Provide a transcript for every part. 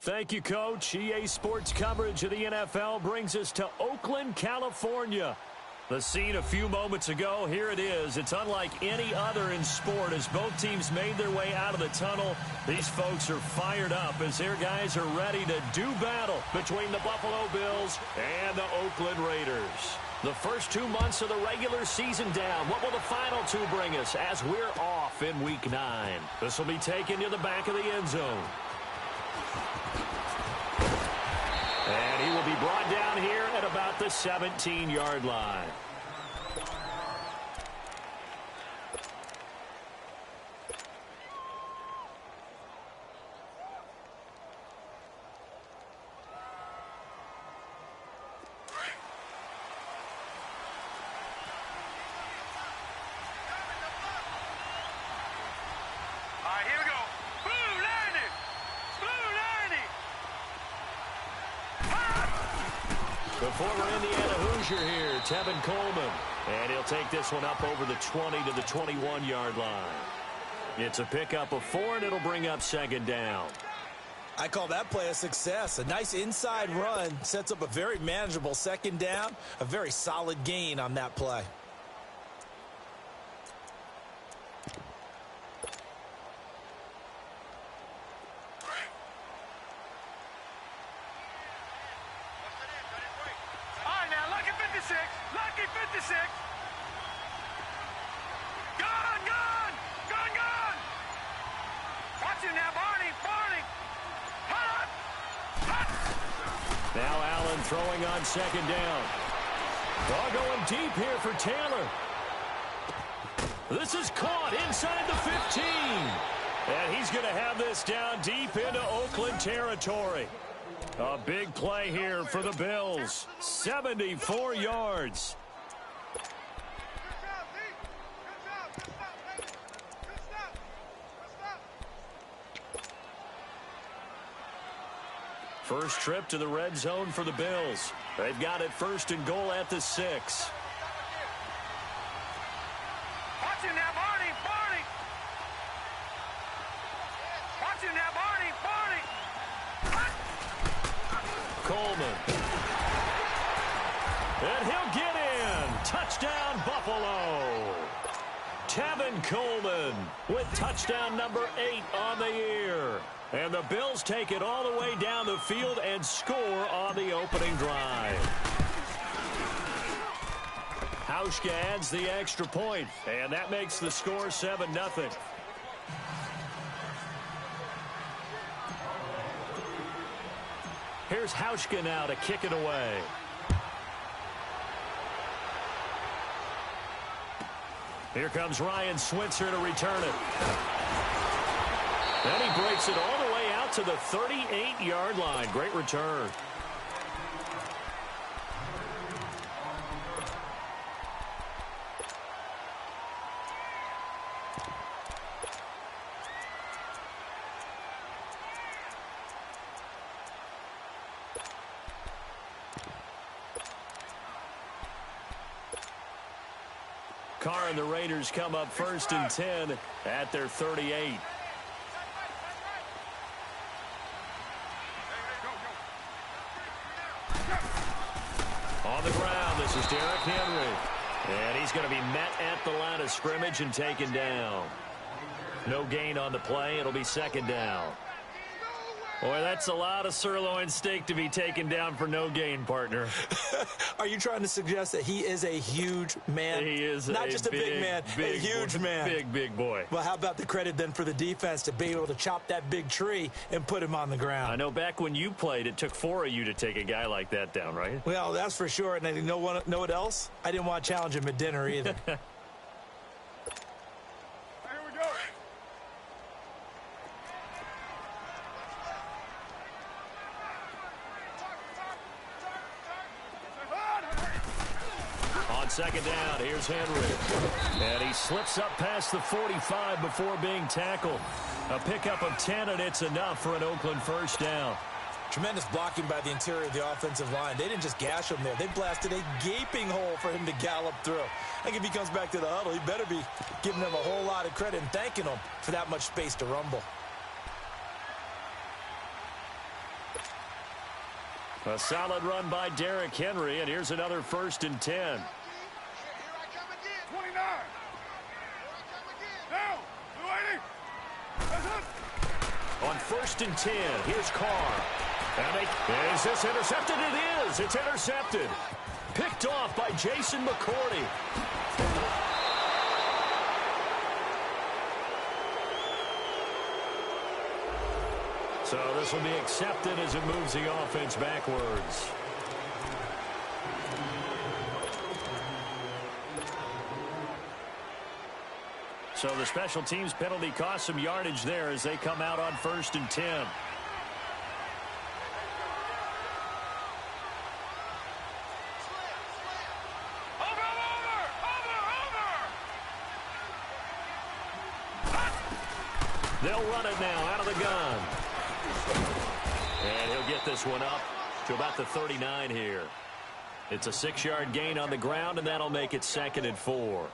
Thank you, Coach. EA Sports coverage of the NFL brings us to Oakland, California. The scene a few moments ago, here it is. It's unlike any other in sport as both teams made their way out of the tunnel. These folks are fired up as their guys are ready to do battle between the Buffalo Bills and the Oakland Raiders. The first 2 months of the regular season down. What will the final two bring us as we're off in Week 9? This will be taken to the back of the end zone. And he will be brought down here at about the 17-yard line. The former Indiana Hoosier here, Tevin Coleman. And he'll take this one up over the 20 to the 21-yard line. It's a pickup of 4, and it'll bring up second down. I call that play a success. A nice inside run sets up a very manageable second down. A very solid gain on that play. Now Allen throwing on second down. Ball going deep here for Taylor. This is caught inside the 15. And he's going to have this down deep into Oakland territory. A big play here for the Bills. 74 yards. First trip to the red zone for the Bills. They've got it first and goal at the 6. Watch him now, Barney, Barney. Watch him now, Barney, Barney. Coleman. And he'll get in. Touchdown, Buffalo. Tevin Coleman with touchdown number 8 on the year. And the Bills take it all the way down the field and score on the opening drive. Hauschka adds the extra point, and that makes the score 7-0. Here's Hauschka now to kick it away. Here comes Ryan Switzer to return it. And he breaks it all the way out to the 38-yard line. Great return. Carr and the Raiders come up first and 10 at their 38. On the ground, this is Derrick Henry. And he's going to be met at the line of scrimmage and taken down. No gain on the play. It'll be second down. Boy, that's a lot of sirloin steak to be taken down for no gain, partner. Are you trying to suggest that he is a huge man? He is not just a big man, a huge man. Big boy. Well, how about the credit then for the defense to be able to chop that big tree and put him on the ground? I know back when you played, it took 4 of you to take a guy like that down, right? Well, that's for sure. And know what else? I didn't want to challenge him at dinner either. Second down, here's Henry. And he slips up past the 45 before being tackled. A pickup of 10, and it's enough for an Oakland first down. Tremendous blocking by the interior of the offensive line. They didn't just gash him there. They blasted a gaping hole for him to gallop through. I think if he comes back to the huddle, he better be giving them a whole lot of credit and thanking them for that much space to rumble. A solid run by Derrick Henry, and here's another 1st and 10. Here I come again. 29. Here I come again. Down. 280. That's it. On 1st and 10, here's Carr. And is this intercepted? It is. It's intercepted. Picked off by Jason McCourty. So this will be accepted as it moves the offense backwards. So the special teams penalty cost some yardage there as they come out on 1st and 10. They'll run it now out of the gun. And he'll get this one up to about the 39 here. It's a 6-yard gain on the ground, and that'll make it 2nd and 4. All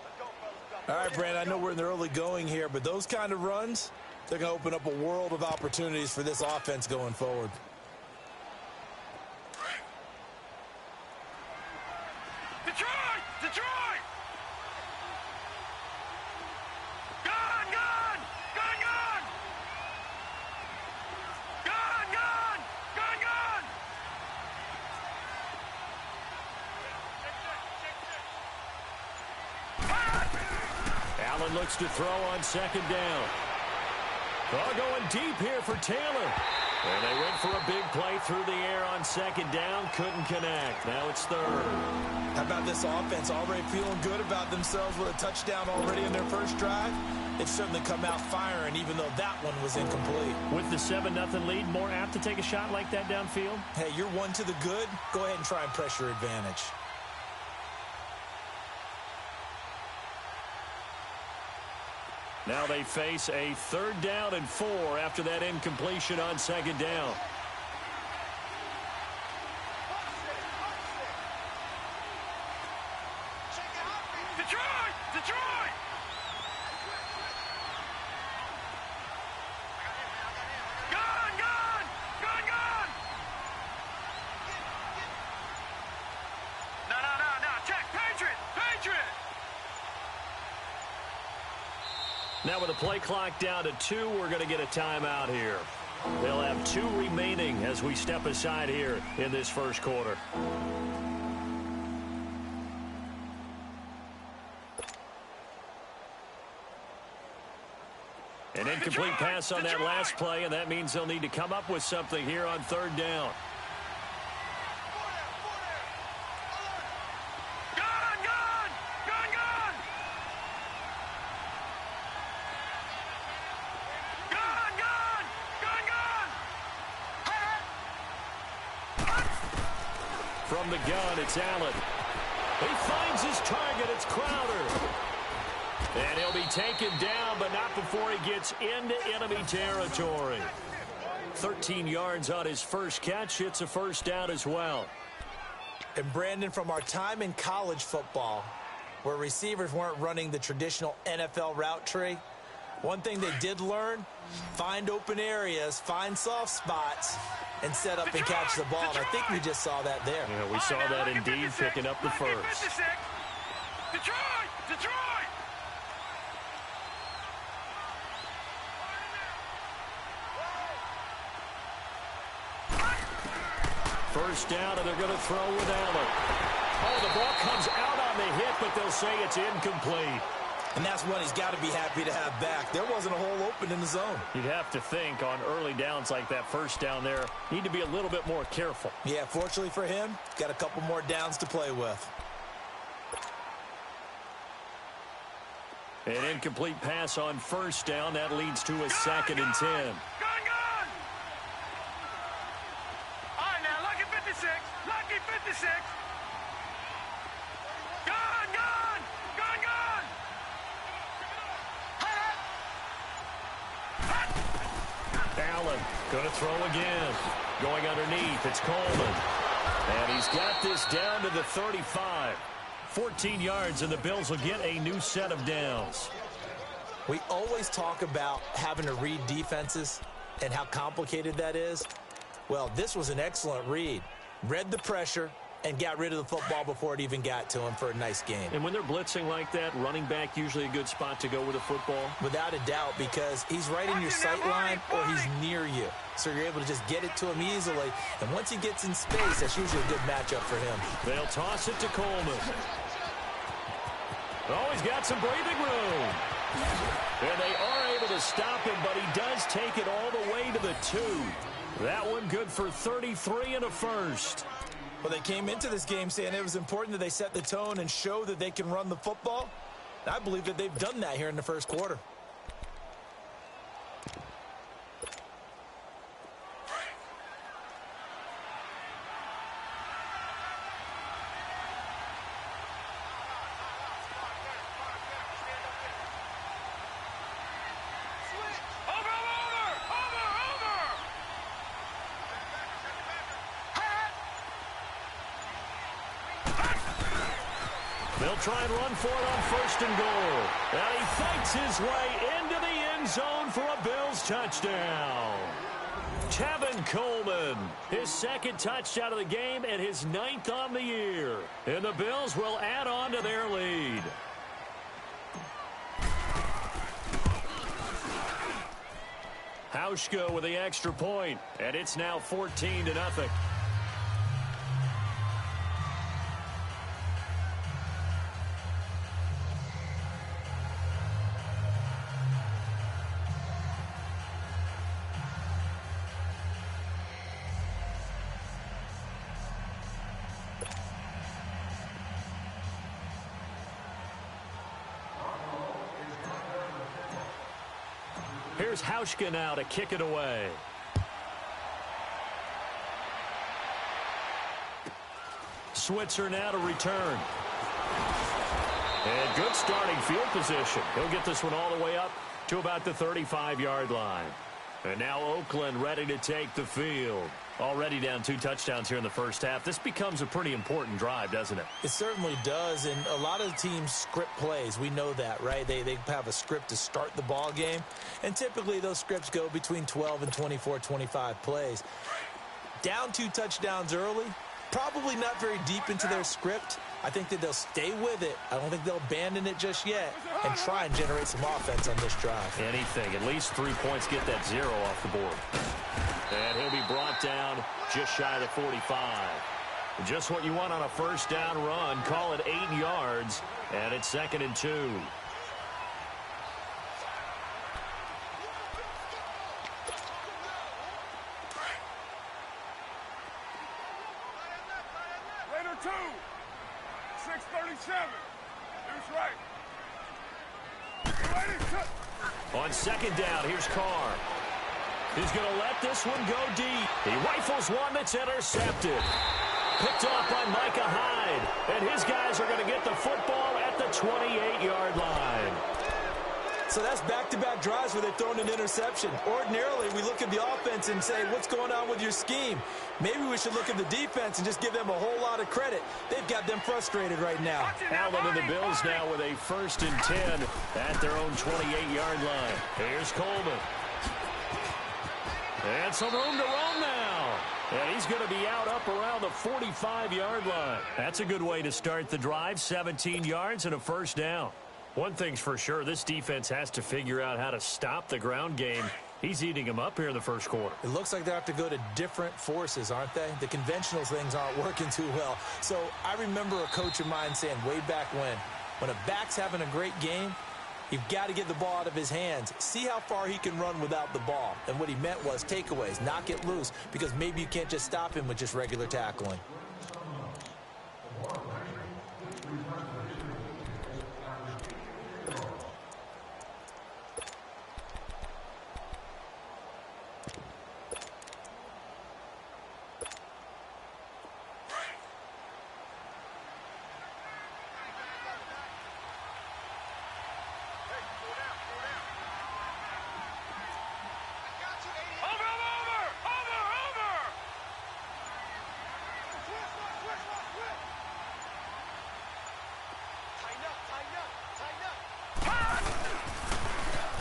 right, Brand, I know we're in the early going here, but those kind of runs, they're going to open up a world of opportunities for this offense going forward. Detroit! Detroit! Gun! Gun! Gun! Gun! Gun! Gun! Gun! Gun! Allen looks to throw on 2nd down. Oh, going deep here for Taylor. And they went for a big play through the air on 2nd down. Couldn't connect. Now it's 3rd. How about this offense already feeling good about themselves with a touchdown already in their first drive? They've certainly come out firing, even though that one was incomplete. With the 7-0 lead, more apt to take a shot like that downfield? Hey, you're one to the good. Go ahead and try and press your advantage. Now they face a 3rd down and 4 after that incompletion on 2nd down. Detroit! Detroit! Gun! Gun! Gun! Gun! No. Check. Patriot! Patriot! Now with the play clock down to 2, we're going to get a timeout here. They'll have 2 remaining as we step aside here in this first quarter. An incomplete pass on that last play, and that means they'll need to come up with something here on 3rd down. Gun! Gun! Gun! Gun! Gun! Gun! Gun! Gun! From the gun, it's Allen. He finds his target. It's Crowder. And he'll be taken down, but not before he gets into enemy territory. 13 yards on his first catch. It's a 1st down as well. And Brandon, from our time in college football, where receivers weren't running the traditional NFL route tree, one thing they did learn, find open areas, find soft spots, and set up and catch the ball. And I think we just saw that there. Yeah, we saw that indeed, picking up the first. Detroit! Detroit! First down, and they're going to throw with Allen. Oh, the ball comes out on the hit, but they'll say it's incomplete. And that's one he's got to be happy to have back. There wasn't a hole open in the zone. You'd have to think on early downs like that, 1st down there, need to be a little bit more careful. Yeah, fortunately for him, got a couple more downs to play with. An incomplete pass on 1st down. That leads to a 2nd and 10. Gun! All right, now, lucky 56. Lucky 56. Gun! Allen going to throw again. Going underneath, it's Coleman. And he's got this down to the 35. 14 yards, and the Bills will get a new set of downs. We always talk about having to read defenses and how complicated that is. Well, this was an excellent read. Read the pressure and got rid of the football before it even got to him for a nice game. And when they're blitzing like that, running back usually a good spot to go with a football? Without a doubt, because he's right in your sight line or he's near you. So you're able to just get it to him easily. And once he gets in space, that's usually a good matchup for him. They'll toss it to Coleman. Oh, he's got some breathing room. And they are able to stop him, but he does take it all the way to the 2. That one good for 33 and a first. Well, they came into this game saying it was important that they set the tone and show that they can run the football. I believe that they've done that here in the first quarter. They'll try and run for it on first and goal. And he fights his way into the end zone for a Bills touchdown. Tevin Coleman, his second touchdown of the game and his 9th on the year. And the Bills will add on to their lead. Hauschka with the extra point, and it's now 14-0. Here's Hauschka now to kick it away. Switzer now to return. And good starting field position. He'll get this one all the way up to about the 35-yard line. And now Oakland ready to take the field. Already down 2 touchdowns here in the first half. This becomes a pretty important drive, doesn't it? It certainly does, and a lot of teams script plays. We know that, right? They have a script to start the ball game, and typically those scripts go between 12 and 24, 25 plays. Down 2 touchdowns early, probably not very deep into their script. I think that they'll stay with it. I don't think they'll abandon it just yet and try and generate some offense on this drive. Anything. At least 3 points, get that 0 off the board. And he'll be brought down just shy of the 45. Just what you want on a first down run. Call it 8 yards, and it's 2nd and 2. Later 2. 6:37. Here's right. On 2nd down, here's Carr. He's going to let this one go deep. He rifles one that's intercepted. Picked off by Micah Hyde. And his guys are going to get the football at the 28-yard line. So that's back-to-back drives where they've thrown an interception. Ordinarily, we look at the offense and say, what's going on with your scheme? Maybe we should look at the defense and just give them a whole lot of credit. They've got them frustrated right now. Allen and the Bills now with a 1st and 10 at their own 28-yard line. Here's Coleman. And some room to run now. And he's going to be out up around the 45-yard line. That's a good way to start the drive. 17 yards and a first down. One thing's for sure, this defense has to figure out how to stop the ground game. He's eating them up here in the first quarter. It looks like they have to go to different forces, aren't they? The conventional things aren't working too well. So I remember a coach of mine saying way back when a back's having a great game, you've got to get the ball out of his hands. See how far he can run without the ball. And what he meant was takeaways, knock it loose, because maybe you can't just stop him with just regular tackling.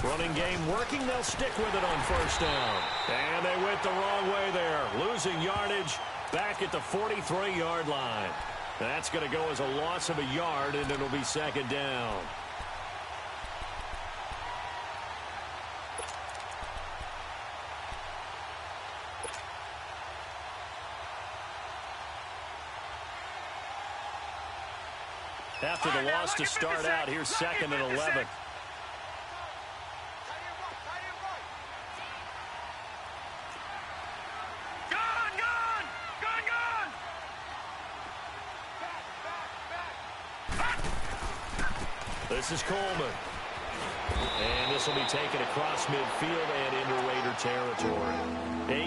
Running game working. They'll stick with it on first down. And they went the wrong way there. Losing yardage back at the 43-yard line. That's going to go as a loss of a yard, and it'll be second down. After the loss to start out, here's second and 11. This is Coleman. And this will be taken across midfield and into Raider territory.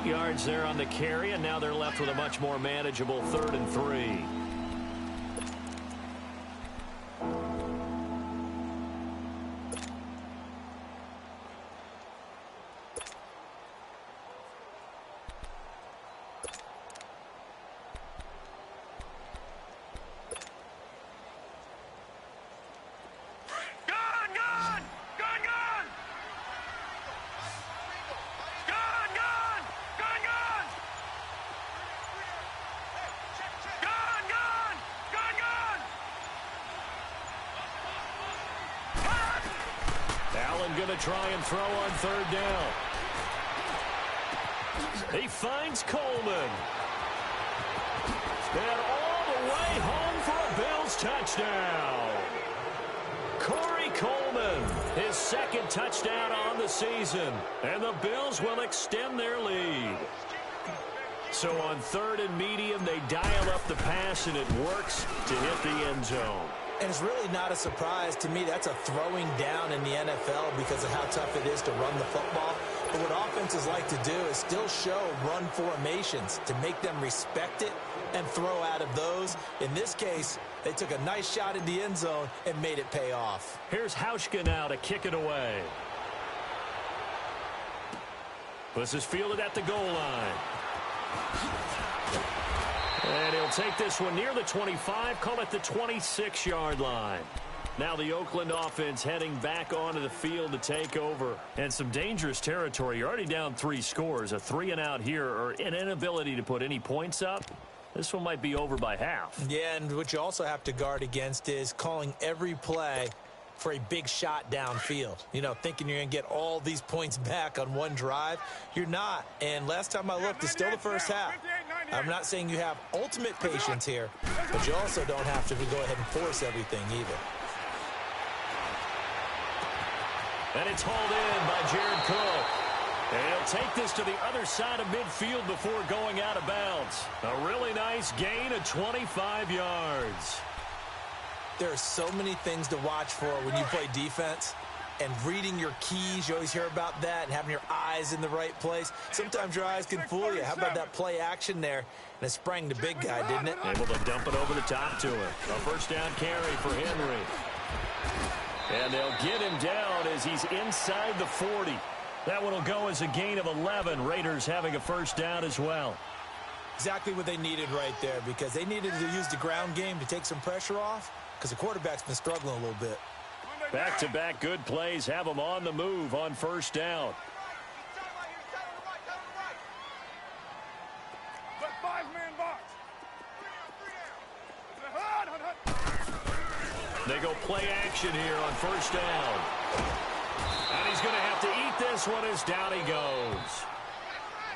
8 yards there on the carry, and now they're left with a much more manageable 3rd and 3. Going to try and throw on 3rd down. He finds Coleman. And all the way home for a Bills touchdown. Corey Coleman, his 2nd touchdown on the season. And the Bills will extend their lead. So on 3rd and medium, they dial up the pass, and it works to hit the end zone. And it's really not a surprise to me. That's a throwing down in the NFL because of how tough it is to run the football. But what offenses like to do is still show run formations to make them respect it and throw out of those. In this case, they took a nice shot in the end zone and made it pay off. Here's Hauschka now to kick it away. This is fielded at the goal line. And he'll take this one near the 25, call it the 26-yard line. Now the Oakland offense heading back onto the field to take over. And some dangerous territory. You're already down 3 scores. A 3-and-out here, or an inability to put any points up. This one might be over by half. Yeah, and what you also have to guard against is calling every play for a big shot downfield. You know, thinking you're going to get all these points back on one drive. You're not. And last time I looked, it's still the first half. I'm not saying you have ultimate patience here, but you also don't have to go ahead and force everything either. And it's hauled in by Jared Cook. And he'll take this to the other side of midfield before going out of bounds. A really nice gain of 25 yards. There are so many things to watch for when you play defense. And reading your keys, you always hear about that, and having your eyes in the right place. Sometimes your eyes can fool you. How about that play action there? And it sprang the big guy, didn't it? Able to dump it over the top to him. A 1st down carry for Henry. And they'll get him down as he's inside the 40. That one will go as a gain of 11. Raiders having a 1st down as well. Exactly what they needed right there, because they needed to use the ground game to take some pressure off, because the quarterback's been struggling a little bit. Back-to-back good plays have them on the move on 1st down. They go play action here on 1st down. And he's going to have to eat this one as down he goes.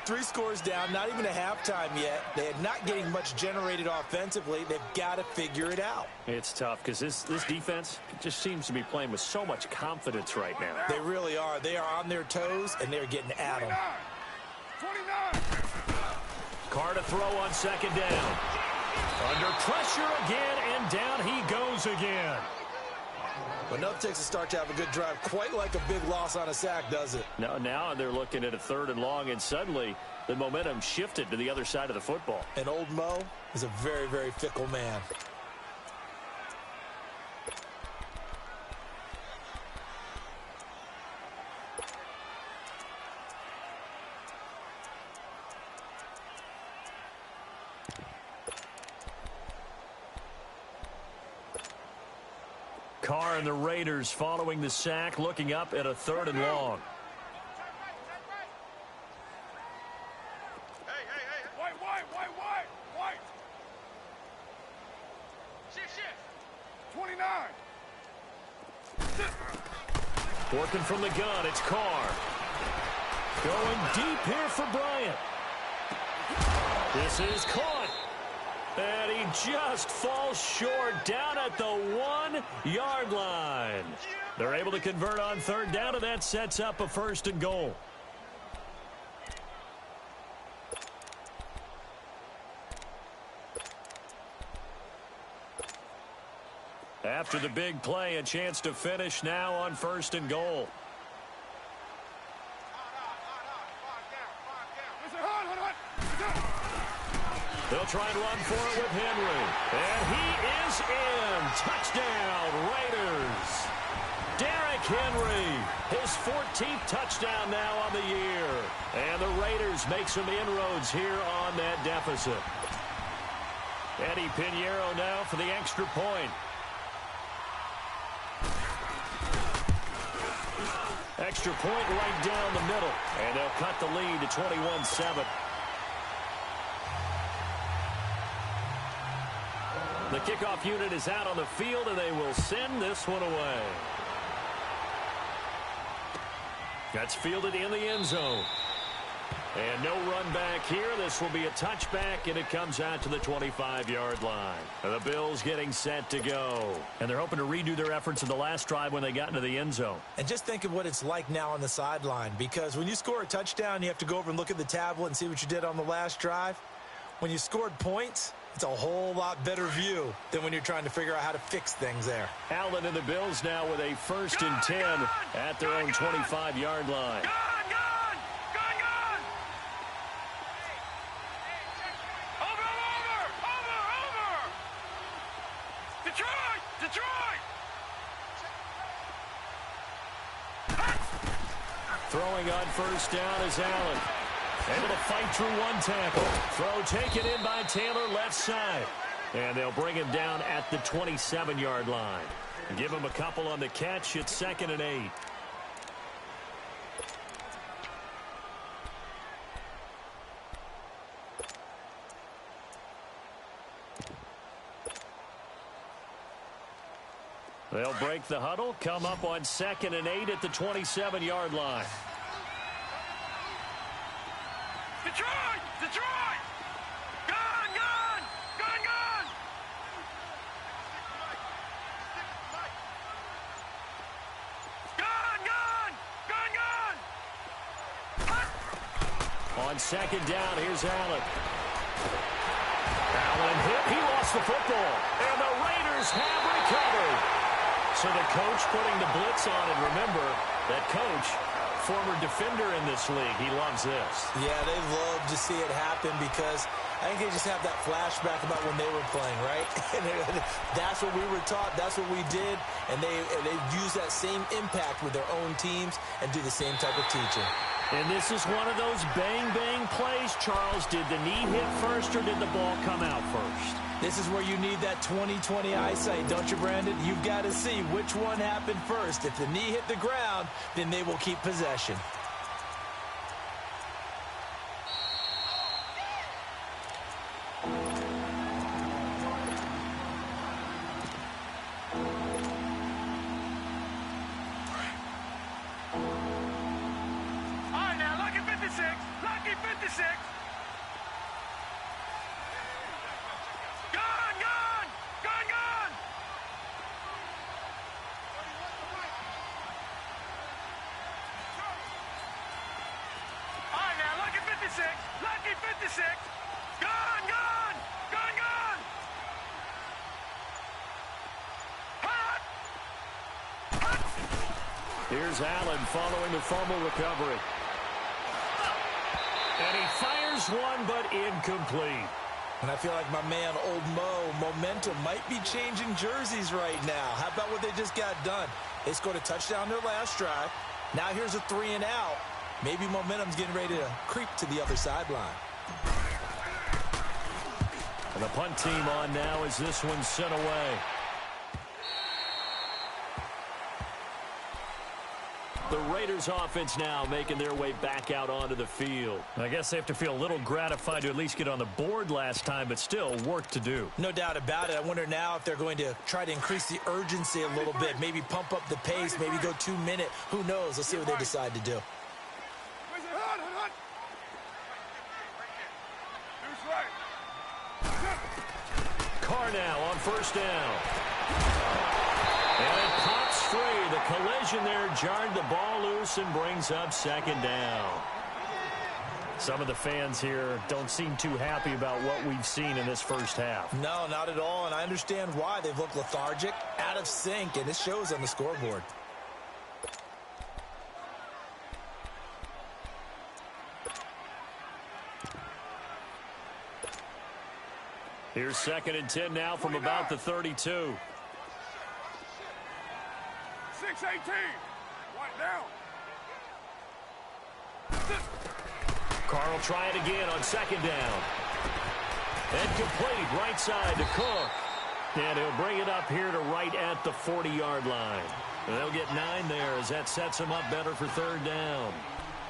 3 scores down, not even a halftime yet. They are not getting much generated offensively. They've got to figure it out. It's tough because this defense just seems to be playing with so much confidence right now. They really are. They are on their toes, and they're getting at them. 29. Carr to throw on 2nd down. Under pressure again, and down he goes again. But nothing takes a start to have a good drive quite like a big loss on a sack, does it? No, now they're looking at a 3rd and long, and suddenly the momentum shifted to the other side of the football. And old Mo is a very, very fickle man. Carr and the Raiders following the sack, looking up at a 3rd and long. Hey. Wide. 29. Working from the gun, it's Carr. Going deep here for Bryant. This is caught. And he just falls short down at the 1-yard line. They're able to convert on third down, and that sets up a 1st and goal. After the big play, a chance to finish now on 1st and goal. They'll try and run for it with Henry. And he is in. Touchdown, Raiders. Derrick Henry, his 14th touchdown now on the year. And the Raiders make some inroads here on that deficit. Eddie Pinheiro now for the extra point. Extra point right down the middle. And they'll cut the lead to 21-7. The kickoff unit is out on the field, and they will send this one away. That's fielded in the end zone. And no run back here. This will be a touchback, and it comes out to the 25-yard line. And the Bills getting set to go. And they're hoping to redo their efforts in the last drive when they got into the end zone. And just think of what it's like now on the sideline, because when you score a touchdown, you have to go over and look at the tablet and see what you did on the last drive. When you scored points, it's a whole lot better view than when you're trying to figure out how to fix things there. Allen and the Bills now with a 1st and 10 at their own 25-yard line. Throwing on 1st down is Allen. Able to fight through one tackle. Throw taken in by Taylor left side. And they'll bring him down at the 27-yard line. Give him a couple on the catch. It's 2nd and 8. They'll break the huddle, come up on 2nd and 8 at the 27-yard line. Detroit! Detroit! Gun! Gun! Gun! Gun! Gun! Gun! Gun! Gun! On 2nd down, here's Allen. Allen hit. He lost the football. And the Raiders have recovered. So the coach putting the blitz on, and remember, that coach, former defender in this league, he loves this. Yeah, they love to see it happen because I think they just have that flashback about when they were playing, right? That's what we were taught. That's what we did. And they use that same impact with their own teams and do the same type of teaching. And this is one of those bang-bang plays, Charles. Did the knee hit first or did the ball come out first? This is where you need that 20/20 eyesight, don't you, Brandon? You've got to see which one happened first. If the knee hit the ground, then they will keep possession. All right, now, lucky 56. Lucky 56. Gun! Gun! Gun! Gun! All right, now, lucky 56. Lucky 56. Gun! Gun! Gun! Gun! Hut! Hut! Here's Allen following the fumble recovery. And he fires one, but incomplete. And I feel like my man, Old Mo, momentum might be changing jerseys right now. How about what they just got done? They scored a touchdown their last drive. Now here's a 3 and out. Maybe momentum's getting ready to creep to the other sideline. And the punt team on now as this one's sent away. The Raiders offense now making their way back out onto the field. I guess they have to feel a little gratified to at least get on the board last time, but still work to do. No doubt about it. I wonder now if they're going to try to increase the urgency a little bit, maybe pump up the pace, maybe go 2 minute. Who knows? Let's see what they decide to do. Carr now on first down. And it pops free. The collision there jarred the ball loose and brings up second down. Some of the fans here don't seem too happy about what we've seen in this first half. No, not at all, and I understand why. They've looked lethargic, out of sync, and it shows on the scoreboard. Here's 2nd and 10 now from about the 32. 6-18. One down. Carr will try it again on 2nd down. And complete right side to Cook. And he'll bring it up here to right at the 40-yard line. And they'll get 9 there as that sets him up better for 3rd down.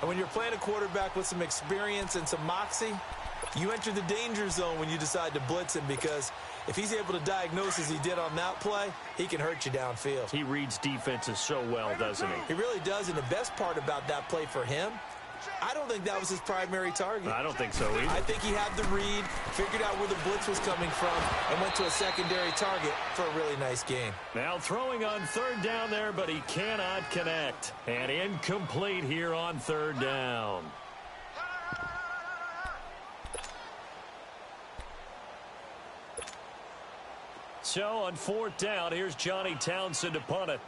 And when you're playing a quarterback with some experience and some moxie, you enter the danger zone when you decide to blitz him, because if he's able to diagnose as he did on that play, he can hurt you downfield. He reads defenses so well, doesn't he? He really does, and the best part about that play for him, I don't think that was his primary target. I don't think so either. I think he had the read, figured out where the blitz was coming from, and went to a secondary target for a really nice gain. Now throwing on 3rd down there, but he cannot connect. And incomplete here on 3rd down. So on 4th down, here's Johnny Townsend to punt it.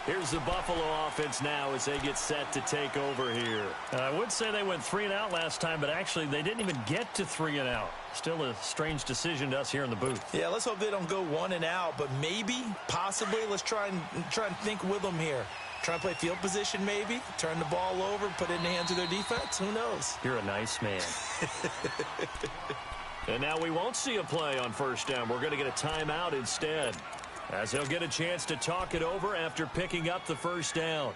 Here's the Buffalo offense now as they get set to take over here. I would say they went 3 and out last time, but actually they didn't even get to 3 and out. Still a strange decision to us here in the booth. Yeah, let's hope they don't go 1 and out, but maybe, possibly, let's try and think with them here. Try and play field position maybe, turn the ball over, put it in the hands of their defense. Who knows? You're a nice man. And now we won't see a play on 1st down. We're going to get a timeout instead, as they'll get a chance to talk it over after picking up the 1st down.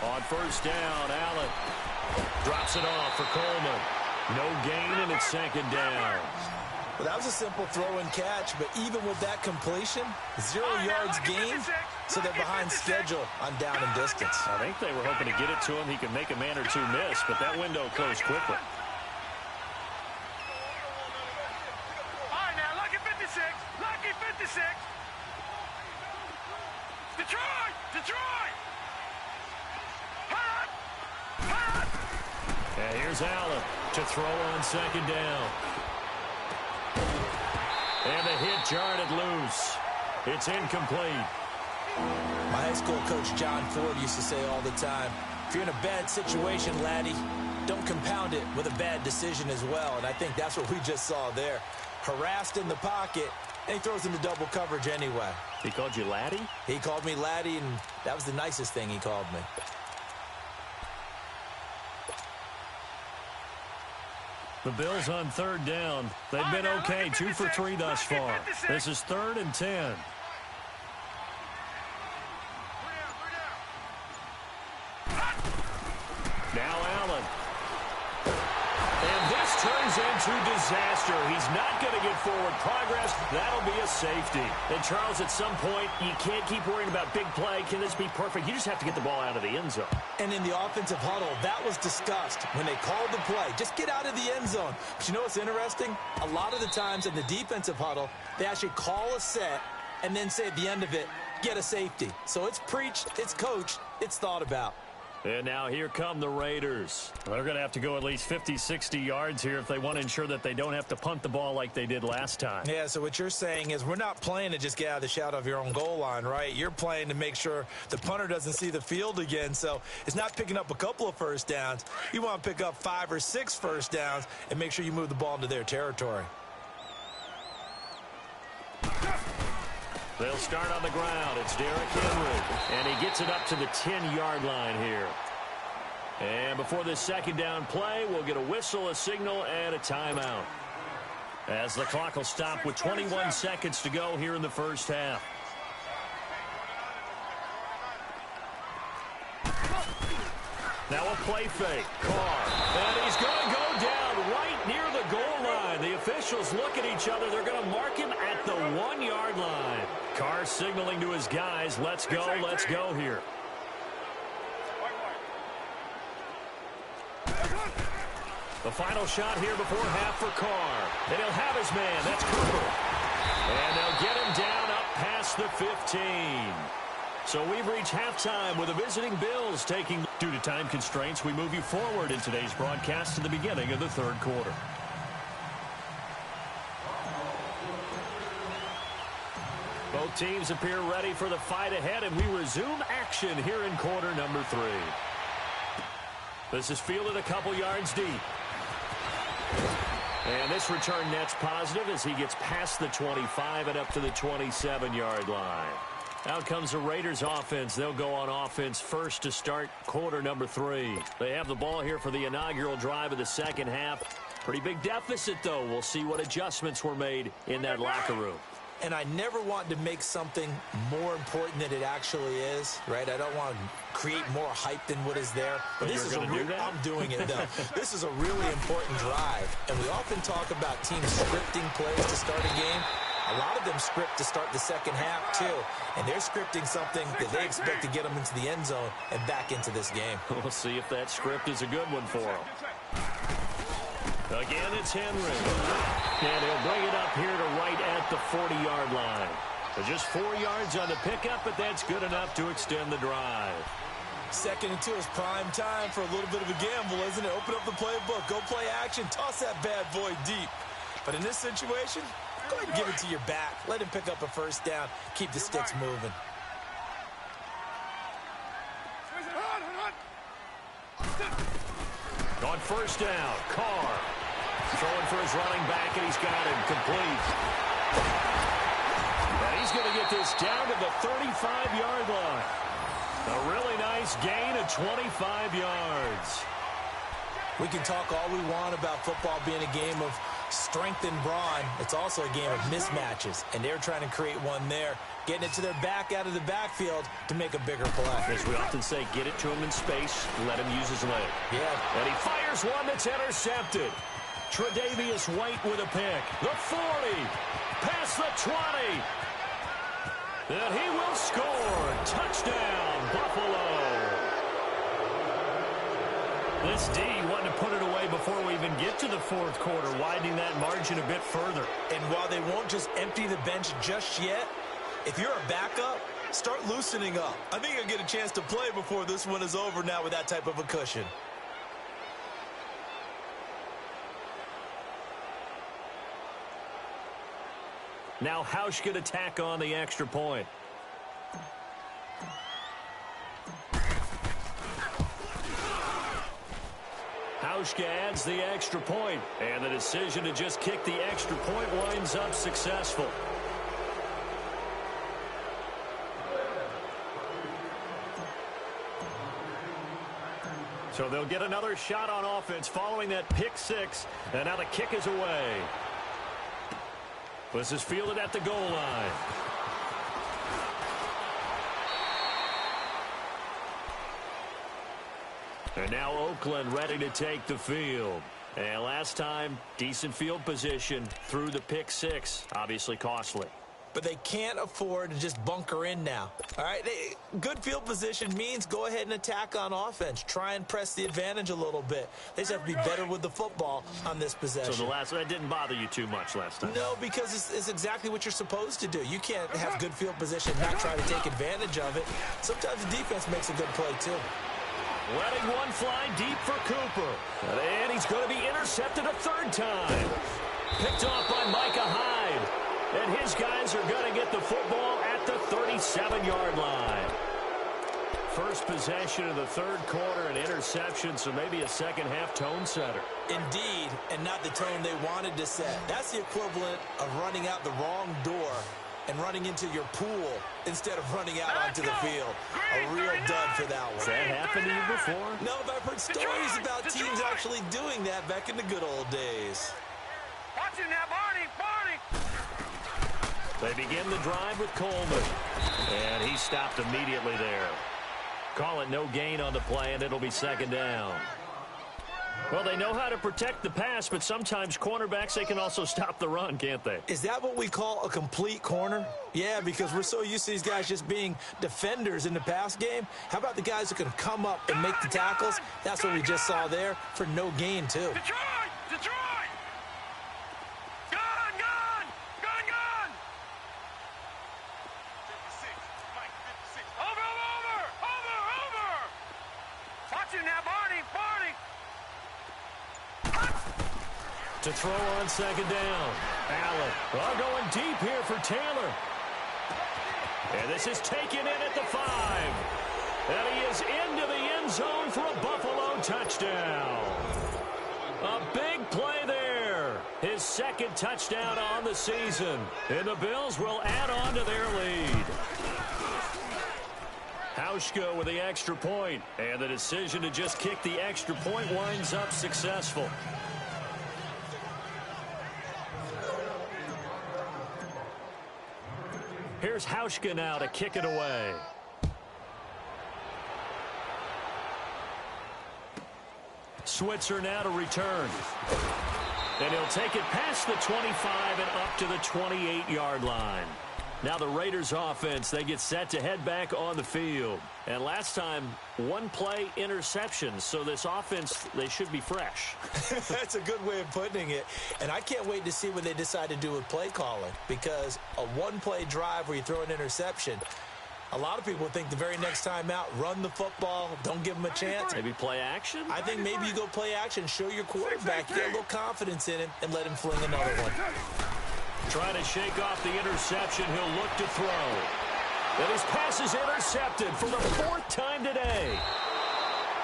On 1st down, Allen drops it off for Coleman. No gain, and it's 2nd down. Well, that was a simple throw and catch, but even with that completion, 0 yards gained, so they're behind schedule on down and distance. I think they were hoping to get it to him. He could make a man or two miss, but that window closed quickly. All right, now, lucky 56. Lucky 56. Detroit! Detroit! And here's Allen to throw on 2nd down. And the hit jarred it loose. It's incomplete. My high school coach, John Ford, used to say all the time, if you're in a bad situation, laddie, don't compound it with a bad decision as well. And I think that's what we just saw there. Harassed in the pocket, and he throws into double coverage anyway. He called you laddie? He called me laddie, and that was the nicest thing he called me. The Bills on 3rd down. They've been okay, 2 for 3 thus far. This is 3rd and 10. Now Allen. And this turns into disaster. He's not going to get forward progress. That'll be a safety. And Charles, at some point, you can't keep worrying about big play. Can this be perfect? You just have to get the ball out of the end zone. And in the offensive huddle, that was discussed when they called the play. Just get out of the end zone. But you know what's interesting? A lot of the times in the defensive huddle, they actually call a set and then say at the end of it, get a safety. So it's preached, it's coached, it's thought about. And now here come the Raiders. They're going to have to go at least 50, 60 yards here if they want to ensure that they don't have to punt the ball like they did last time. Yeah, so what you're saying is we're not playing to just get out of the shadow of your own goal line, right? You're playing to make sure the punter doesn't see the field again. So it's not picking up a couple of first downs. You want to pick up 5 or 6 first downs and make sure you move the ball into their territory. They'll start on the ground. It's Derrick Henry. And he gets it up to the 10-yard line here. And before this second down play, we'll get a whistle, a signal, and a timeout. As the clock will stop with 21 seconds to go here in the first half. Now a play fake. Carr. And he's going to go down right near the goal line. The officials look at each other. They're going to mark him at the 1-yard line. Carr signaling to his guys, let's go here. The final shot here before half for Carr. And he'll have his man. That's Cooper. And they'll get him down up past the 15. So we've reached halftime with the visiting Bills taking. Due to time constraints, we move you forward in today's broadcast to the beginning of the third quarter. Both teams appear ready for the fight ahead, and we resume action here in quarter number 3. This is fielded a couple yards deep. And this return net's positive as he gets past the 25 and up to the 27-yard line. Out comes the Raiders offense. They'll go on offense first to start quarter number 3. They have the ball here for the inaugural drive of the second half. Pretty big deficit, though. We'll see what adjustments were made in that locker room. And I never want to make something more important than it actually is, right? I don't want to create more hype than what is there. But this is I'm doing it, though. This is a really important drive. And we often talk about teams scripting plays to start a game. A lot of them script to start the second half, too. And they're scripting something that they expect to get them into the end zone and back into this game. We'll see if that script is a good one for them. Again, it's Henry. And he'll bring it up here to right at the 40-yard line. So just 4 yards on the pickup, but that's good enough to extend the drive. 2nd and 2 is prime time for a little bit of a gamble, isn't it? Open up the playbook, go play action, toss that bad boy deep. But in this situation, go ahead and give it to your back. Let him pick up a first down. Keep the sticks moving. On first down, Carr. Throwing for his running back, and he's got him complete. And he's going to get this down to the 35-yard line. A really nice gain of 25 yards. We can talk all we want about football being a game of strength and brawn. It's also a game of mismatches, and they're trying to create one there, getting it to their back out of the backfield to make a bigger play. As we often say, get it to him in space, let him use his leg. Yeah. And he fires one that's intercepted. Tre'Davious White with a pick. The 40, past the 20. And he will score. Touchdown, Buffalo. This D wanted to put it away before we even get to the fourth quarter, widening that margin a bit further. And while they won't just empty the bench just yet, if you're a backup, start loosening up. I think you'll get a chance to play before this one is over now with that type of a cushion. Now Hausch going to tack on the extra point. Hauschka adds the extra point, and the decision to just kick the extra point winds up successful. So they'll get another shot on offense following that pick six, and now the kick is away. This is fielded at the goal line. And now Oakland ready to take the field. And last time, decent field position through the pick six. Obviously costly. but they can't afford to just bunker in now. All right, good field position means go ahead and attack on offense. Try and press the advantage a little bit. They just have to be better with the football on this possession. So that didn't bother you too much last time? No, because it's exactly what you're supposed to do. You can't have good field position and not try to take advantage of it. Sometimes the defense makes a good play, too. Letting one fly deep for Cooper. And he's going to be intercepted a third time. Picked off by Micah Hyde. And his guys are going to get the football at the 37-yard line. First possession of the third quarter, an interception, so maybe a second-half tone setter. Indeed, and not the tone they wanted to set. That's the equivalent of running out the wrong door and running into your pool instead of running out onto the field. A real dud for that one. Has that happened to you before? No, but I've heard stories about teams actually doing that back in the good old days. Watching that, Barney. They begin the drive with Coleman. And he stopped immediately there. Call it no gain on the play, and it'll be second down. Well, they know how to protect the pass, but sometimes cornerbacks, they can also stop the run, can't they? Is that what we call a complete corner? Yeah, because we're so used to these guys just being defenders in the pass game. How about the guys who can come up and make the tackles? That's what we just saw there for no gain, too. Detroit! Gun! 56, Mike, 56. Over! Watching that, Barney! To throw on second down. Allen going deep here for Taylor. And this is taken in at the 5. And he is into the end zone for a Buffalo touchdown. A big play there. His second touchdown on the season. And the Bills will add on to their lead. Hauschka with the extra point. And the decision to just kick the extra point winds up successful. Here's Hauschka now to kick it away. Switzer now to return. And he'll take it past the 25 and up to the 28-yard line. Now the Raiders offense, they get set to head back on the field. And last time, one play interception. So this offense, they should be fresh. That's a good way of putting it. And I can't wait to see what they decide to do with play calling. Because a one-play drive where you throw an interception, a lot of people think the very next time out, run the football, don't give them a chance. Maybe play action? I think maybe you go play action, show your quarterback, get a little confidence in him, and let him fling another one. Trying to shake off the interception. He'll look to throw. And his pass is intercepted for the 4th time today.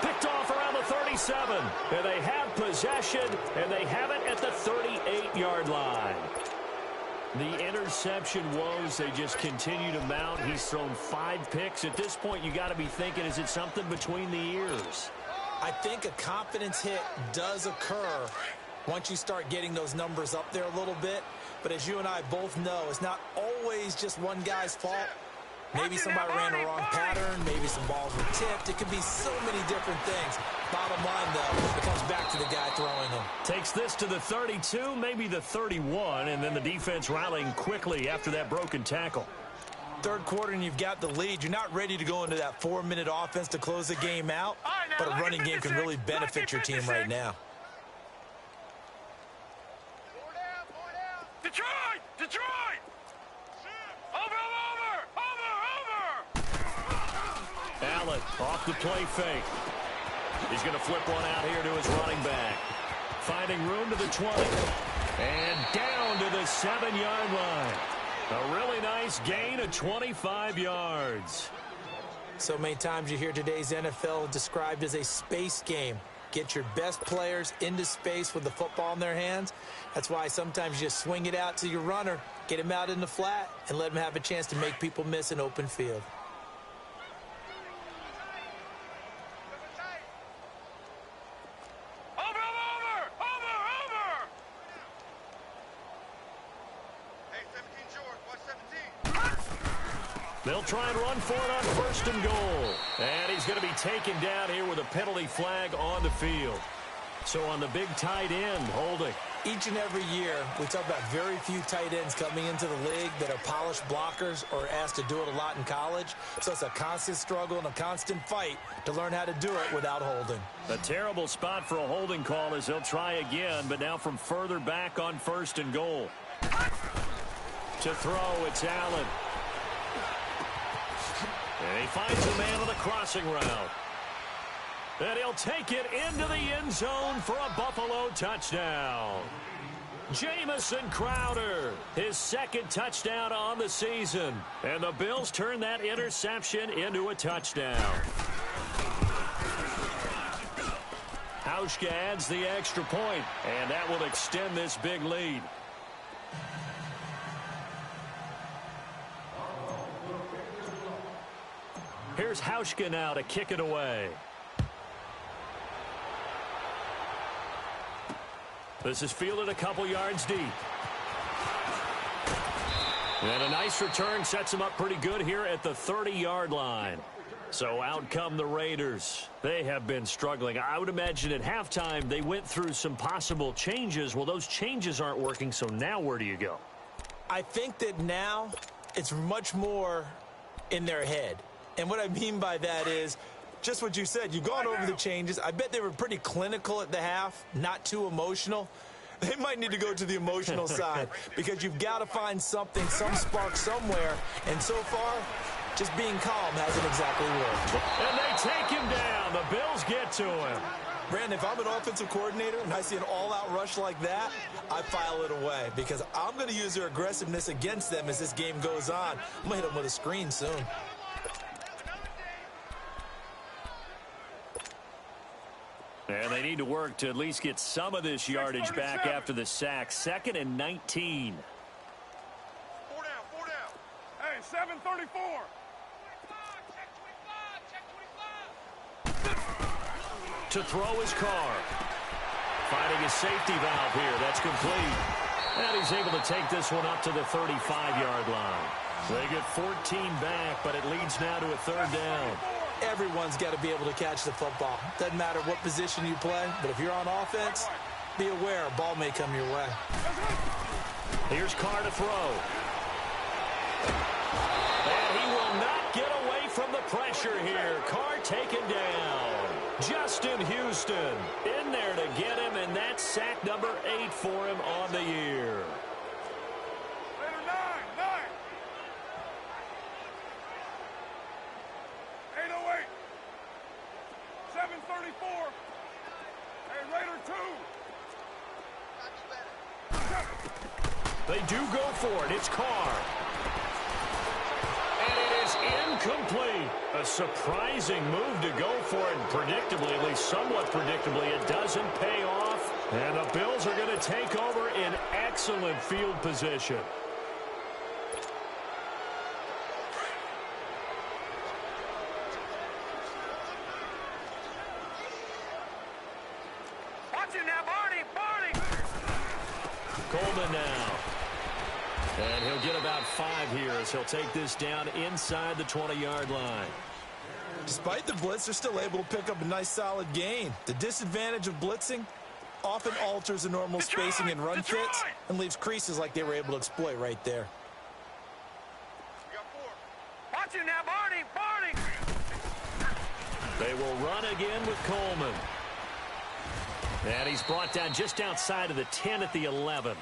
Picked off around the 37. And they have possession, and they have it at the 38-yard line. The interception woes, they just continue to mount. He's thrown 5 picks. At this point, you got to be thinking, is it something between the ears? I think a confidence hit does occur once you start getting those numbers up there a little bit. But as you and I both know, it's not always just one guy's fault. Maybe somebody ran the wrong pattern. Maybe some balls were tipped. It could be so many different things. Bottom line, though, it comes back to the guy throwing them. Takes this to the 32, maybe the 31, and then the defense rallying quickly after that broken tackle. Third quarter, and you've got the lead. You're not ready to go into that 4-minute offense to close the game out, but a running game can really benefit your team right now. Detroit! Over! Allen off the play fake. He's going to flip one out here to his running back. Finding room to the 20. And down to the 7-yard line. A really nice gain of 25 yards. So many times you hear today's NFL described as a space game. Get your best players into space with the football in their hands. That's why sometimes you just swing it out to your runner, get him out in the flat, and let him have a chance to make people miss an open field. Over! Hey, 17 short, watch 17. They'll try and run for it on 1st and goal. And he's going to be taken down here with a penalty flag on the field. So on the big tight end, holding. Each and every year, we talk about very few tight ends coming into the league that are polished blockers or asked to do it a lot in college. So it's a constant struggle and a constant fight to learn how to do it without holding. A terrible spot for a holding call as he'll try again, but now from further back on 1st and goal. To throw, it's Allen. And he finds a man on the crossing route. And he'll take it into the end zone for a Buffalo touchdown. Jamison Crowder, his 2nd touchdown on the season. And the Bills turn that interception into a touchdown. Hauschka adds the extra point, and that will extend this big lead. Here's Hauschka now to kick it away. This is fielded a couple yards deep. And a nice return sets him up pretty good here at the 30-yard line. So out come the Raiders. They have been struggling. I would imagine at halftime they went through some possible changes. Well, those changes aren't working, so now where do you go? I think that now it's much more in their head. And what I mean by that is just what you said. You've gone over the changes. I bet they were pretty clinical at the half, not too emotional. They might need to go to the emotional side because you've got to find something, some spark somewhere. And so far, just being calm hasn't exactly worked. And they take him down. The Bills get to him. Brandon, if I'm an offensive coordinator and I see an all-out rush like that, I file it away because I'm going to use their aggressiveness against them as this game goes on. I'm going to hit them with a screen soon. And they need to work to at least get some of this yardage back after the sack. 2nd and 19. 4 down, 4 down. Hey, 734. To throw his car. Finding his safety valve here. That's complete. And he's able to take this one up to the 35-yard line. They get 14 back, but it leads now to a 3rd down. Everyone's got to be able to catch the football. Doesn't matter what position you play, but if you're on offense, be aware a ball may come your way. Here's Carr to throw. And he will not get away from the pressure here. Carr taken down. Justin Houston in there to get him, and that's sack number 8 for him on the year. 734. Hey, Raider 2. They do go for it. It's Carr. And it is incomplete. A surprising move to go for it. Predictably, at least somewhat predictably, it doesn't pay off. And the Bills are going to take over in excellent field position. Coleman now. And he'll get about 5 here as he'll take this down inside the 20-yard line. Despite the blitz, they're still able to pick up a nice solid gain. The disadvantage of blitzing often alters the normal spacing and run fits and leaves creases like they were able to exploit right there. Watch it now, Barney! They will run again with Coleman. And he's brought down just outside of the 10 at the 11.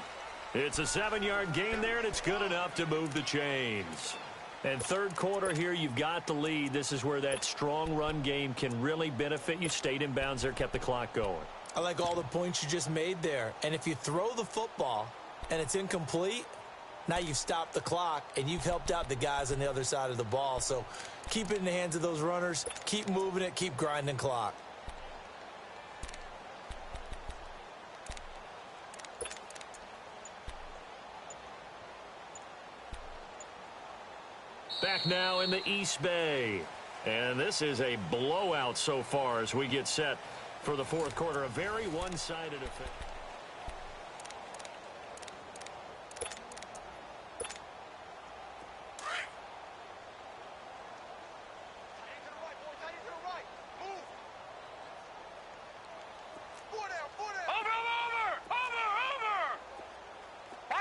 It's a 7-yard gain there, and it's good enough to move the chains. And 3rd quarter here, you've got the lead. This is where that strong run game can really benefit you. Stayed in bounds there, kept the clock going. I like all the points you just made there. And if you throw the football and it's incomplete, now you've stopped the clock and you've helped out the guys on the other side of the ball. So keep it in the hands of those runners. Keep moving it. Keep grinding clock. Back now in the East Bay. And this is a blowout so far as we get set for the 4th quarter. A very one-sided affair.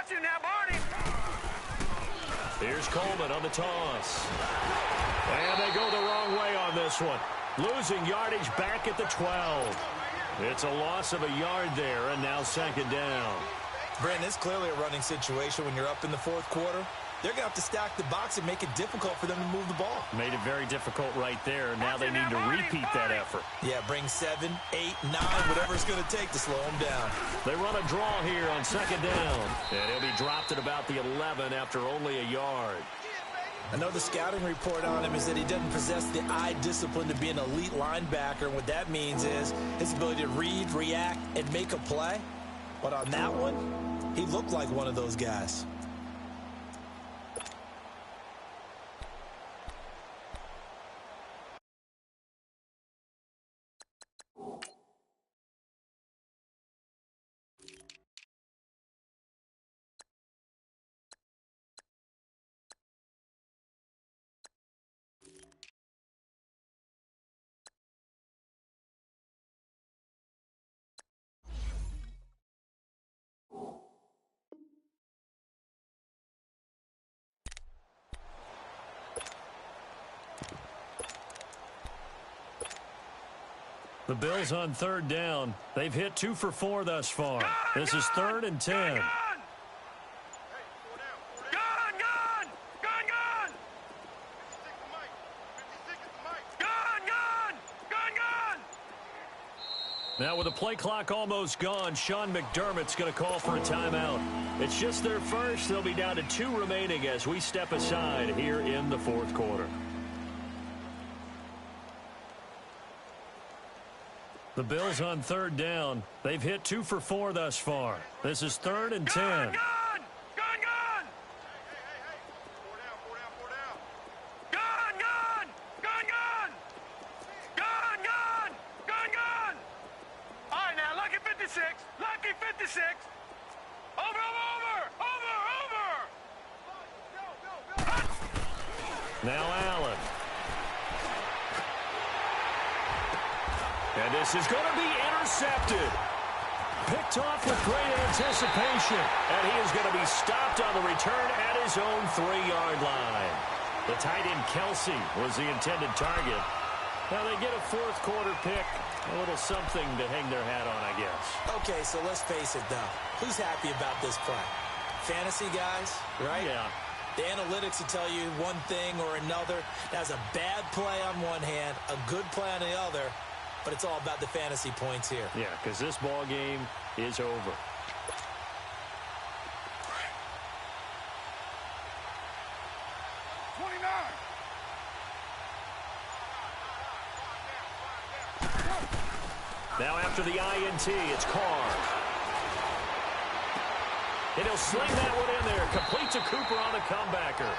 got you now, Barney. Here's Coleman on the toss. And they go the wrong way on this one. Losing yardage back at the 12. It's a loss of a yard there, and now second down. Brandon, it's clearly a running situation when you're up in the fourth quarter. They're going to have to stack the box and make it difficult for them to move the ball. Made it very difficult right there. Now they need to repeat that effort. Yeah, bring 7, 8, 9, whatever it's going to take to slow them down. They run a draw here on second down. And he'll be dropped at about the 11 after only a yard. I know the scouting report on him is that he doesn't possess the eye discipline to be an elite linebacker. And what that means is his ability to read, react, and make a play. But on that one, he looked like one of those guys. The Bills on third down. They've hit 2 for 4 thus far. This is 3rd and 10. Now with the play clock almost gone, Sean McDermott's going to call for a timeout. It's just their first. They'll be down to 2 remaining as we step aside here in the fourth quarter. The Bills on third down. They've hit 2 for 4 thus far. This is 3rd and 10. Lucky 56. Over. Now Allen. And this is going to be intercepted. Picked off with great anticipation. And he is going to be stopped on the return at his own 3-yard line. The tight end Kelsey was the intended target. Now they get a fourth quarter pick. A little something to hang their hat on, I guess. Okay, so let's face it, though. Who's happy about this play? Fantasy guys, right? Yeah. The analytics will tell you one thing or another. That's a bad play on one hand, a good play on the other, but it's all about the fantasy points here. Yeah, because this ball game is over. Now after the INT, it's Carr. And he'll sling that one in there. Complete to Cooper on the comebacker.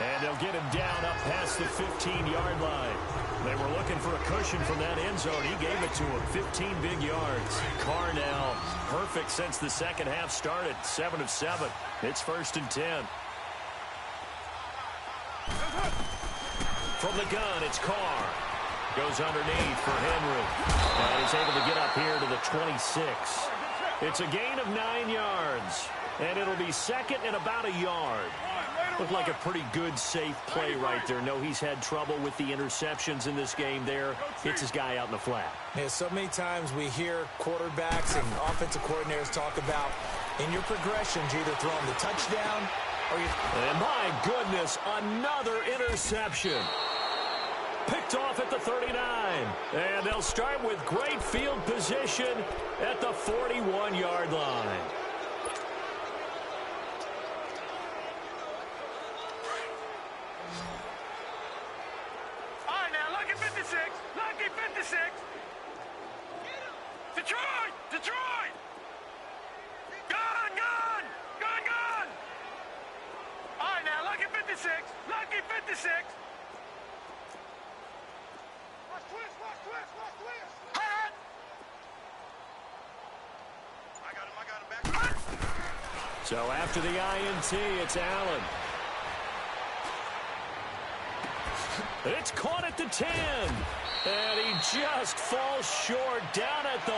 And they'll get him down up past the 15-yard line. They were looking for a cushion from that end zone. He gave it to him. 15 big yards. Carr now perfect since the second half started. 7 of 7. It's 1st and 10. From the gun, it's Carr. Goes underneath for Henry. And he's able to get up here to the 26. It's a gain of 9 yards. And it'll be second and about a yard. Looked like a pretty good, safe play right there. No, he's had trouble with the interceptions in this game there. Hits his guy out in the flat. Yeah, so many times we hear quarterbacks and offensive coordinators talk about in your progressions, you're either throwing the touchdown or you... And my goodness, another interception. Picked off at the 39. And they'll start with great field position at the 41-yard line. All right, now, lucky 56. Lucky 56. Detroit. Gun. All right, now, lucky 56. Lucky 56. Watch twist. Hot. I got him back. So after the INT, it's Allen. It's caught at the 10. And he just falls short down at the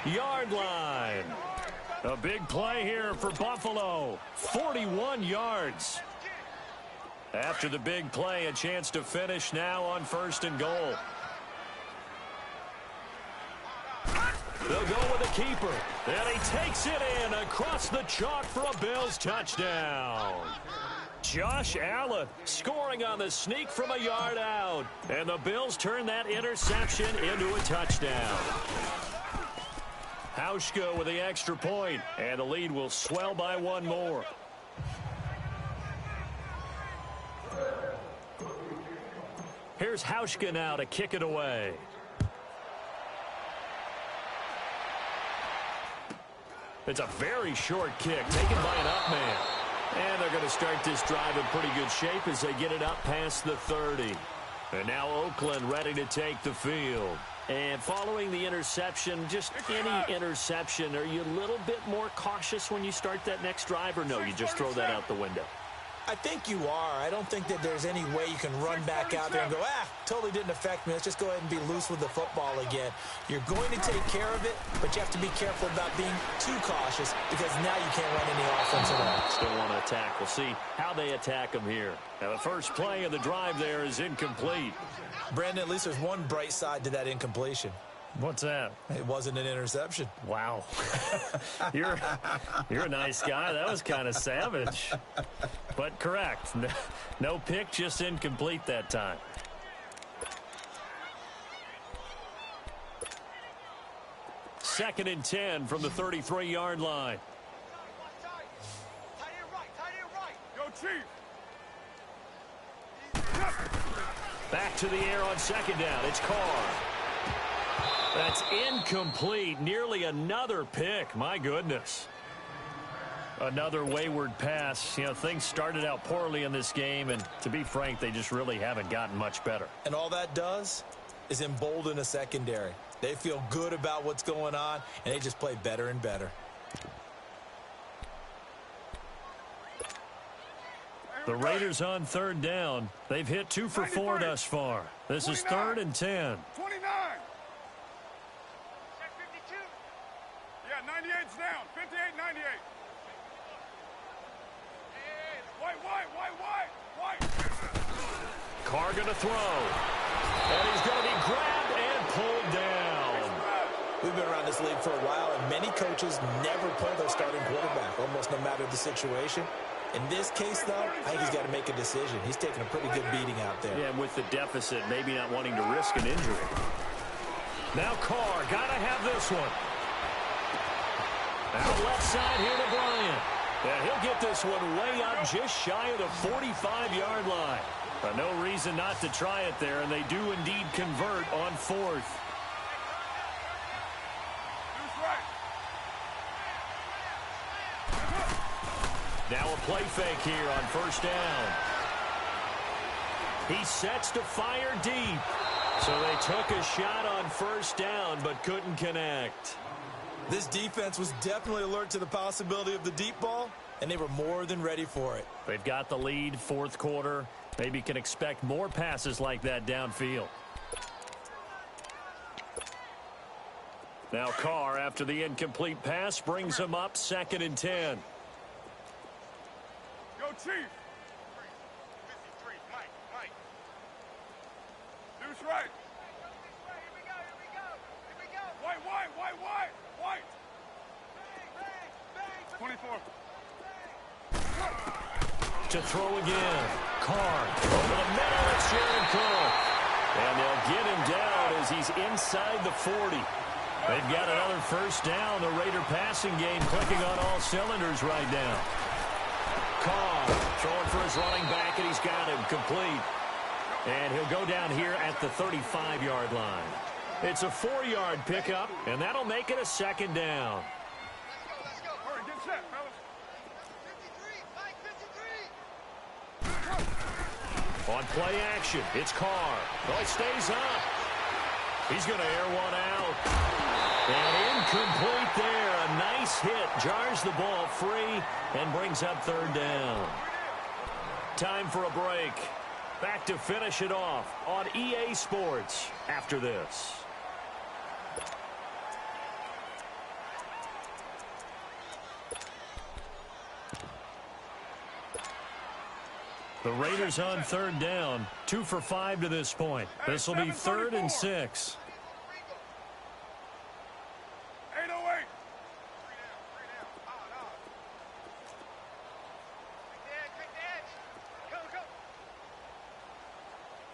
1-yard line. A big play here for Buffalo. 41 yards. After the big play, a chance to finish now on 1st and goal. They'll go with a keeper. And he takes it in across the chalk for a Bills touchdown. Josh Allen scoring on the sneak from a yard out. And the Bills turn that interception into a touchdown. Hauschka with the extra point, and the lead will swell by one more. Here's Hauschka now to kick it away. It's a very short kick taken by an up man. And they're going to start this drive in pretty good shape as they get it up past the 30. And now Oakland ready to take the field. And following the interception, just any interception, are you a little bit more cautious when you start that next drive, or no, you just throw that out the window? I think you are. I don't think that there's any way you can run back out there and go, totally didn't affect me. Let's just go ahead and be loose with the football again. You're going to take care of it, but you have to be careful about being too cautious because now you can't run any offense at all. Still want to attack. We'll see how they attack them here. Now, the first play of the drive there is incomplete. Brandon, at least there's one bright side to that incompletion. What's that? It wasn't an interception. Wow. You're a nice guy. That was kind of savage. But correct. No pick, just incomplete that time. Second and 10 from the 33-yard line. Go, Chief. Back to the air on second down. It's Carr. That's incomplete. Nearly another pick. My goodness. Another wayward pass. You know, things started out poorly in this game, and to be frank, they just really haven't gotten much better. And all that does is embolden a secondary. They feel good about what's going on, and they just play better and better. The Raiders on third down. They've hit 2 for 4 thus far. This is 3rd and 10. 29. Check 52. Yeah, 98's down. 58, 98. White. Carr going to throw. And he's going to be grabbed and pulled down. We've been around this league for a while, and many coaches never pull their starting quarterback, almost no matter the situation. In this case, though, I think he's got to make a decision. He's taking a pretty good beating out there. Yeah, with the deficit, maybe not wanting to risk an injury. Now Carr, got to have this one. Out left side here to Bryant. And he'll get this one way up just shy of the 45-yard line. But no reason not to try it there, and they do indeed convert on 4th. Now a play fake here on 1st down. He sets to fire deep. So they took a shot on 1st down, but couldn't connect. This defense was definitely alert to the possibility of the deep ball, and they were more than ready for it. They've got the lead, 4th quarter. Maybe can expect more passes like that downfield. Now Carr, after the incomplete pass, brings him up 2nd and 10. Go, Chief. 53, Mike. Deuce right. Here we go. White. 24. To throw again. Carr over the middle. It's Jared Cole. And they'll get him down as he's inside the 40. They've got another 1st down. The Raider passing game clicking on all cylinders right now. Carr throwing for his running back, and he's got him complete. And he'll go down here at the 35-yard line. It's a 4-yard pickup, and that'll make it a 2nd down. Let's go. Hurry, get set, fellas. 53, Mike, 53. On play action, it's Carr. Oh, it stays up. He's going to air one out. And incomplete there. A nice hit. Jars the ball free and brings up 3rd down. Time for a break. Back to finish it off on EA Sports after this. The Raiders on third down. 2 for 5 to this point. This will be 3rd and 6. 808.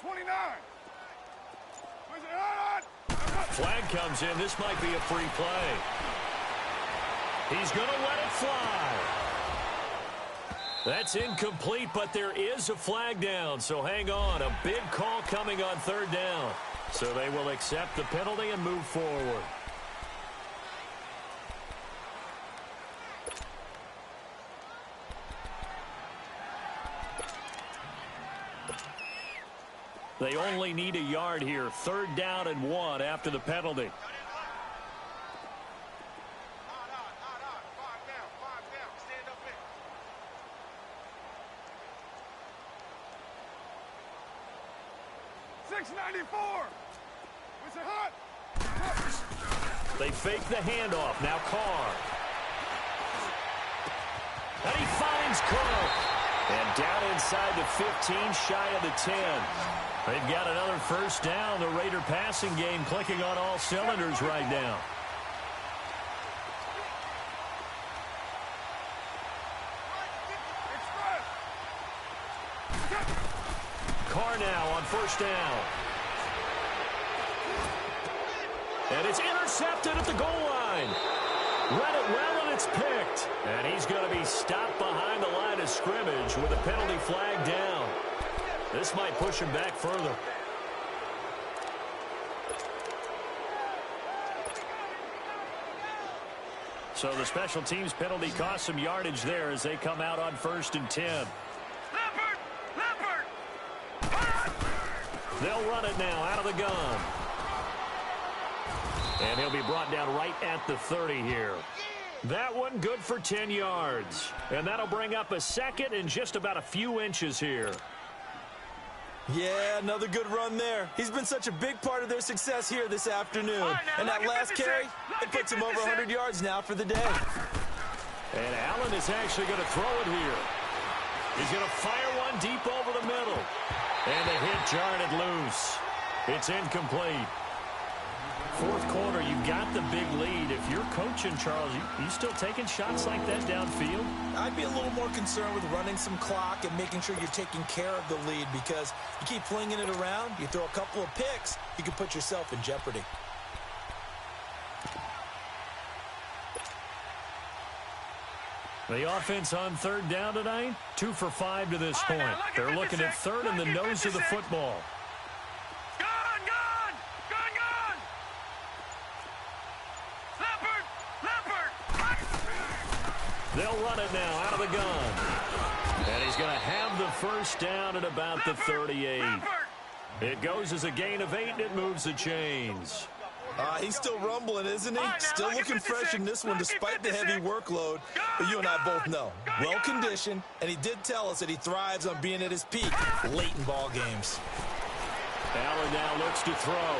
29. Flag comes in. This might be a free play. He's going to let it fly. That's incomplete, but there is a flag down, so hang on. A big call coming on third down. So they will accept the penalty and move forward. They only need a yard here. 3rd down and 1 after the penalty. They fake the handoff. Now Carr. And he finds Cook. And down inside the 15, shy of the 10. They've got another first down. The Raider passing game clicking on all cylinders right now. Carr now on first down. And it's intercepted at the goal line. Read it well, and it's picked. And he's going to be stopped behind the line of scrimmage with a penalty flag down. This might push him back further. So the special teams penalty cost some yardage there as they come out on 1st and 10. They'll run it now out of the gun. And he'll be brought down right at the 30 here. That one good for 10 yards. And that'll bring up a 2nd and just about a few inches here. Yeah, another good run there. He's been such a big part of their success here this afternoon. And that last carry, it puts him over 100 yards now for the day. And Allen is actually going to throw it here. He's going to fire one deep over the middle. And the hit jarred it loose. It's incomplete. 4th quarter, you got the big lead. If you're coaching, Charles, you still taking shots like that downfield? I'd be a little more concerned with running some clock and making sure you're taking care of the lead, because you keep flinging it around, you throw a couple of picks, you can put yourself in jeopardy. The offense on 3rd down tonight, 2 for 5 to this point. They're looking at 3rd and the nose of the football. They'll run it now out of the gun. And he's going to have the first down at about the 38. It goes as a gain of 8, and it moves the chains. He's still rumbling, isn't he? Still looking fresh in this one despite the heavy workload. But you and I both know, well-conditioned, and he did tell us that he thrives on being at his peak late in ball games. Allen now looks to throw.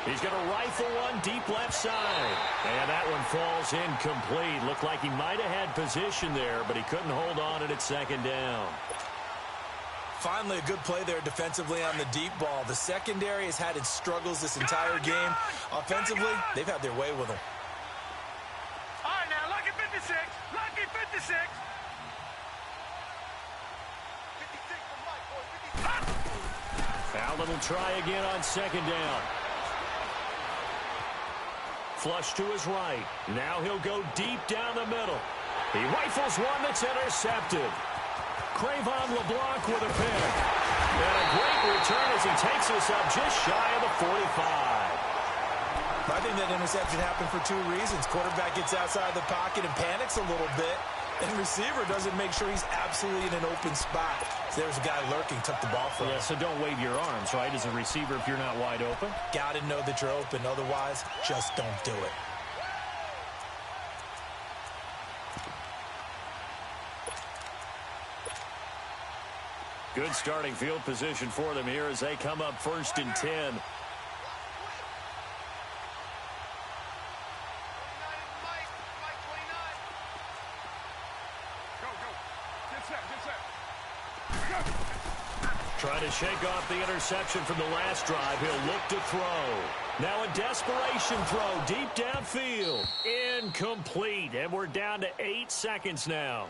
He's going to rifle one deep left side. And that one falls incomplete. Looked like he might have had position there, but he couldn't hold on it at 2nd down. Finally, a good play there defensively on the deep ball. The secondary has had its struggles this entire game. Offensively, they've had their way with him. All right, now, lucky 56. Lucky 56. 56 from Mike, boy. 56. Allen will try again on 2nd down. Flush to his right. Now he'll go deep down the middle. He rifles one that's intercepted. Crayvon LeBlanc with a pick. And a great return as he takes us up just shy of the 45. I think that interception happened for 2 reasons. Quarterback gets outside the pocket and panics a little bit. And receiver doesn't make sure he's absolutely in an open spot. So there's a guy lurking, took the ball from him. Yeah, so don't wave your arms, right, as a receiver if you're not wide open. Got to know that you're open. Otherwise, just don't do it. Good starting field position for them here as they come up 1st and 10. Trying to shake off the interception from the last drive. He'll look to throw. Now a desperation throw deep downfield. Incomplete. And we're down to 8 seconds now.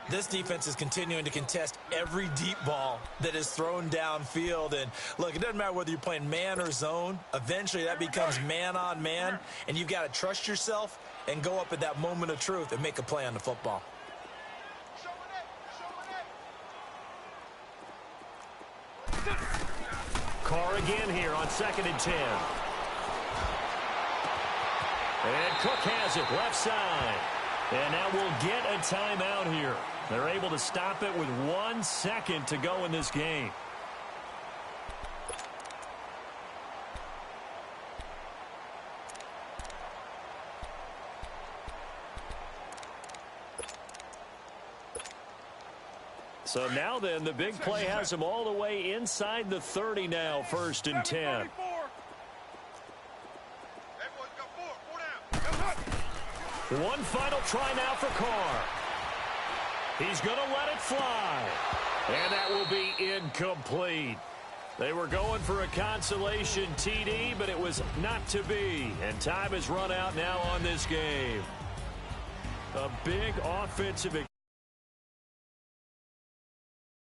This defense is continuing to contest every deep ball that is thrown downfield. And look, it doesn't matter whether you're playing man or zone. Eventually that becomes man on man. And you've got to trust yourself and go up at that moment of truth and make a play on the football. Carr again here on 2nd and 10. And Cook has it left side. And now we'll get a timeout here. They're able to stop it with 1 second to go in this game. So now then, the big play has him all the way inside the 30 now, 1st and 10. One final try now for Carr. He's going to let it fly. And that will be incomplete. They were going for a consolation TD, but it was not to be. And time has run out now on this game. A big offensive